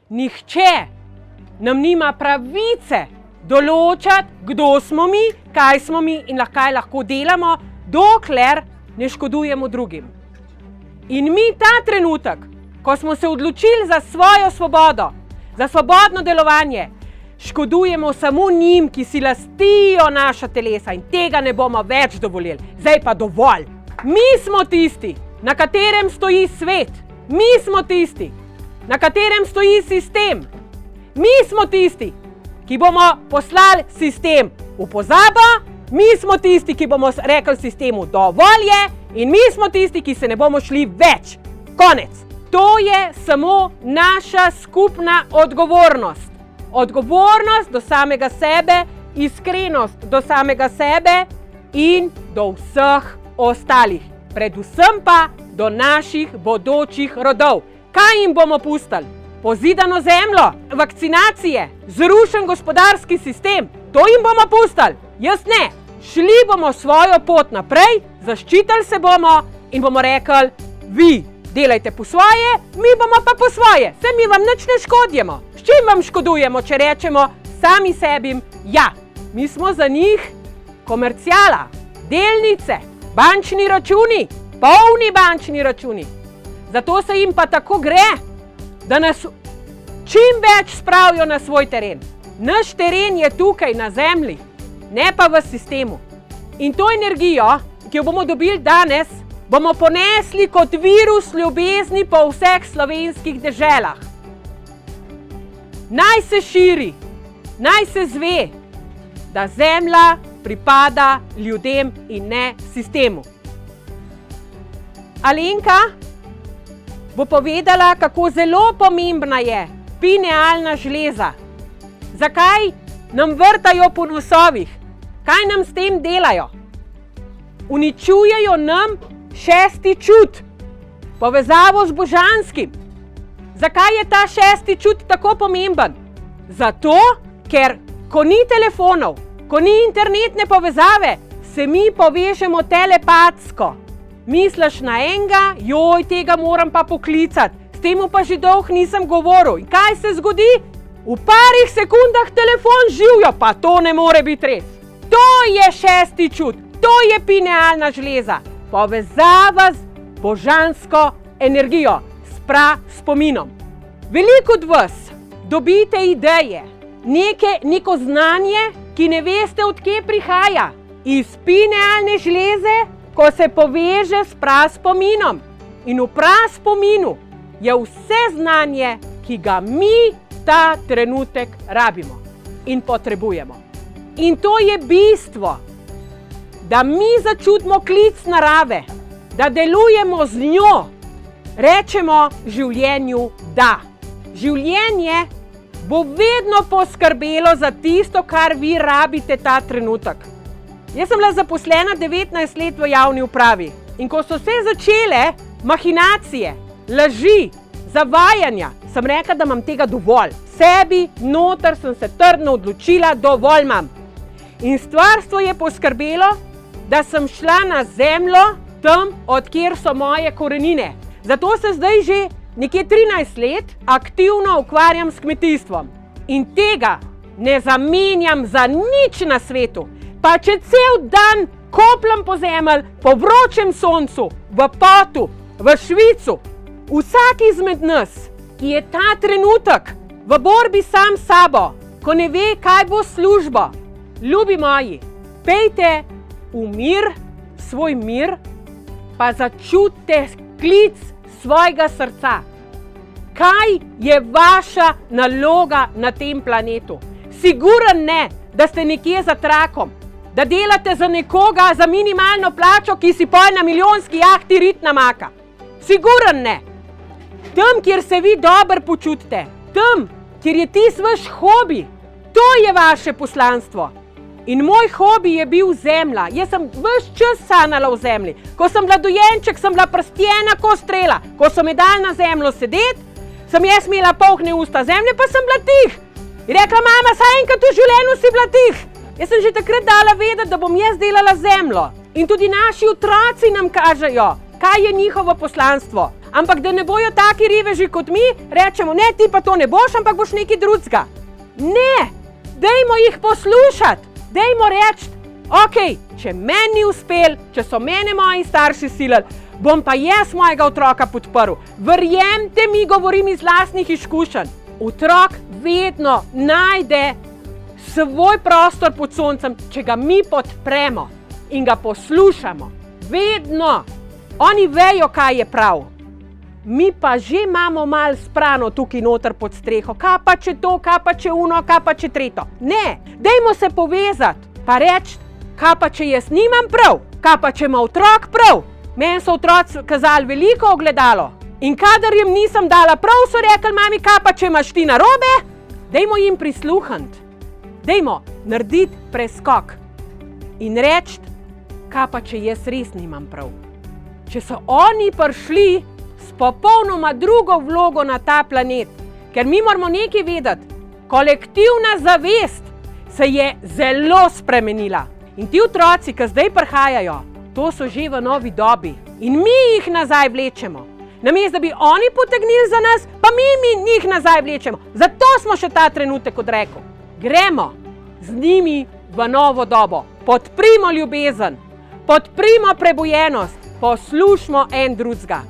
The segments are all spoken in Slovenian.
nihče nam nima pravice določati, kdo smo mi, kaj smo mi in kaj lahko delamo, dokler ne škodujemo drugim. In mi ta trenutek, ko smo se odločili za svojo svobodo, za svobodno delovanje, škodujemo samo njim, ki si lastijo naša telesa in tega ne bomo več dovolili. Zdaj pa dovolj. Mi smo tisti, na katerem stoji svet. Mi smo tisti, na katerem stoji sistem. Mi smo tisti, ki bomo poslali sistem v pozabo, mi smo tisti, ki bomo rekli sistemu dovolj je in mi smo tisti, ki se ne bomo šli več. Konec. To je samo naša skupna odgovornost. Odgovornost do samega sebe, iskrenost do samega sebe in do vseh ostalih. Predvsem pa do naših bodočih rodov. Kaj jim bomo pustili? Pozidano zemljo, vakcinacije, zrušen gospodarski sistem. To jim bomo pustili. Jaz ne. Šli bomo svojo pot naprej, zaščitili se bomo in bomo rekli, vi delajte po svoje, mi bomo pa po svoje. Saj mi vam nič ne škodimo. S čim vam škodujemo, če rečemo sami sebim, ja, mi smo za njih komerciala, delnice, bančni računi, polni bančni računi. Zato se jim pa tako gre, da nas čim več spravijo na svoj teren. Naš teren je tukaj na zemlji, ne pa v sistemu. In to energijo, ki jo bomo dobili danes, bomo ponesli kot virus ljubezni po vseh slovenskih deželah. Naj se širi, naj se zve, da zemlja pripada ljudem in ne sistemu. Alenka bo povedala, kako zelo pomembna je pinealna žleza. Zakaj nam vrtajo po nosovih? Kaj nam s tem delajo? Uničujejo nam 6. čut, povezavo z božanskim. Zakaj je ta 6. čut tako pomemben? Zato, ker ko ni telefonov, ko ni internetne povezave, se mi povežemo telepatsko. Misliš na enega, joj, tega moram pa poklicati, s temu pa že dolgo nisem govoril. In kaj se zgodi? V parih sekundah telefon živjo, pa to ne more biti res. To je 6. čut, to je pinealna žleza. Povezava z božansko energijo, s spominom. Veliko od vas dobite ideje, neko znanje, ki ne veste, od kje prihaja. Iz pinealne žleze, ko se poveže s spominom. In v spominu je vse znanje, ki ga mi ta trenutek rabimo in potrebujemo. In to je bistvo, da mi začutimo klic narave, da delujemo z njo, rečemo življenju da. Življenje bo vedno poskrbelo za tisto, kar vi rabite ta trenutek. Jaz sem bila zaposlena 19 let v javni upravi in ko so se začele mahinacije, laži, zavajanja, sem rekla, da imam tega dovolj. Sebi, noter sem se trdno odločila, dovolj imam. In stvarstvo je poskrbelo, da sem šla na zemljo, tam, od kjer so moje korenine. Zato se zdaj že nekje 13 let aktivno ukvarjam s kmetijstvom. In tega ne zamenjam za nič na svetu. Pa če cel dan kopljem po zemelj, po vročem soncu, v potu, v švicu, vsak izmed nas, ki je ta trenutek v borbi sam s sabo, ko ne ve, kaj bo služba, ljubi moji, pejte v mir, svoj mir, pa začutite klic svojega srca. Kaj je vaša naloga na tem planetu? Siguren ne, da ste nekje za trakom, da delate za nekoga za minimalno plačo, ki si poje na milijonski jahti rit namaka. Siguren ne. Tam, kjer se vi dobro počutite, tam, kjer je tisti vaš hobi, to je vaše poslanstvo. In moj hobi je bil zemlja. Jaz sem ves čas sanjala v zemlji. Ko sem bila dojenček, sem bila prstjena kot strela. Ko so me dali na zemljo sedeti, sem jaz imela polne usta zemlje, pa sem bila tih. In rekla, mama, saj enkrat v življenju si bila tih. Jaz sem že takrat dala vedeti, da bom jaz delala zemljo. In tudi naši otroci nam kažejo, kaj je njihovo poslanstvo. ampak da ne bojo taki reveži kot mi, rečemo, ne, ti pa to ne boš, ampak boš nekaj drugega. Ne, dajmo jih poslušati, dajmo reči, ok, če meni ni uspel, če so mene moji starši silili, bom pa jaz mojega otroka podprl. Verjemite mi, govorim iz lastnih izkušenj. Otrok vedno najde svoj prostor pod soncem, če ga mi podpremo in ga poslušamo. Vedno. Oni vejo, kaj je prav. Mi pa že imamo malo sprano tukaj noter pod streho. Kaj pa če to, kaj pa če uno, kaj pa če treto. Ne, dajmo se povezati, pa reči, kaj pa če jaz nimam prav, kaj pa če ima otrok prav. Meni so otroci kazali veliko ogledalo. In kadar jim nisem dala prav, so rekli, mami, kaj pa če imaš ti narobe? Dajmo jim prisluhniti. Dajmo narediti preskok in reči, kaj pa če jaz res nimam prav. Če so oni prišli s popolnoma drugo vlogo na ta planet, ker mi moramo nekaj vedeti, kolektivna zavest se je zelo spremenila. In ti otroci, ki zdaj prihajajo, to so že v novi dobi in mi jih nazaj vlečemo. Namesto da bi oni potegnili za nas, pa mi njih nazaj vlečemo. Zato smo še ta trenutek odrekel. Gremo z njimi v novo dobo. Podprimo ljubezen, podprimo prebujenost, poslušmo en drugega.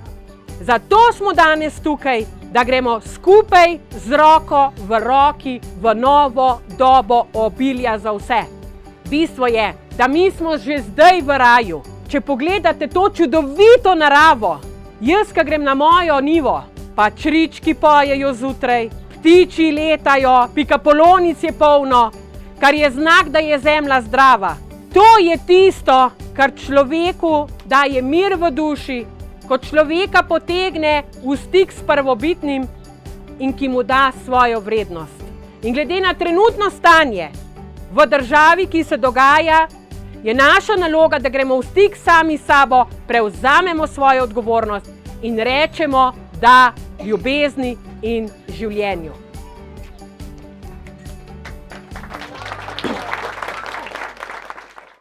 Zato smo danes tukaj, da gremo skupaj z roko v roki v novo dobo obilja za vse. Bistvo je, da mi smo že zdaj v raju. Če pogledate to čudovito naravo, jaz, ko grem na mojo njivo, pa črički pojejo zjutraj, ptiči letajo, pikapolonic je polno, kar je znak, da je zemlja zdrava. To je tisto, kar človeku daje mir v duši, ko človeka potegne v stik s prvobitnim in ki mu da svojo vrednost. In glede na trenutno stanje v državi, ki se dogaja, je naša naloga, da gremo v stik sami s sabo, prevzamemo svojo odgovornost in rečemo da ljubezni in življenju.